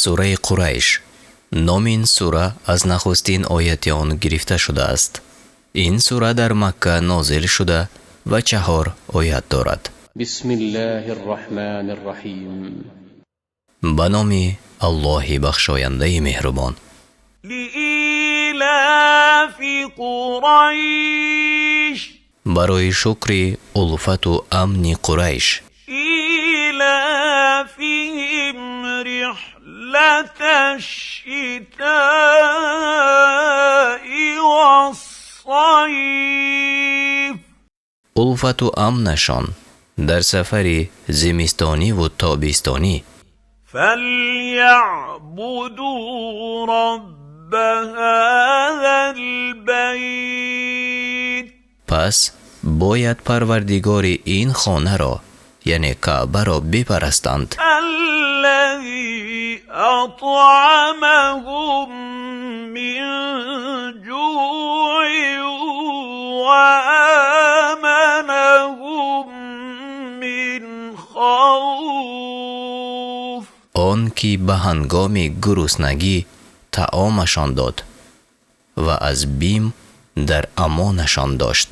сураи Қурайш. номи ин сура аз нахустин ояти он гирифта шудааст. ин сура дар Макка нозил шуда ва 4 оят дорад. бисмиллаҳи рраҳмани рраҳим. ба номи Аллоҳи бахшояндаи меҳрубон. лиилафи Қурайш, барои шукри улфату амни Қурайш. إيلافهم رحلة الشتاء والصيف. улфату амнашон дар сафари зимистониву тобистонӣ. فليعبدوا رب هذا البيت. пас бояд парвардигори ин хонаро яъне каъбаро бипарастанд. الذي أطعمهم من جوع وآمنهم من خوف. он ки ба ҳангоми гуруснагӣ таомашон дод ва аз бим дар амонашон дошт.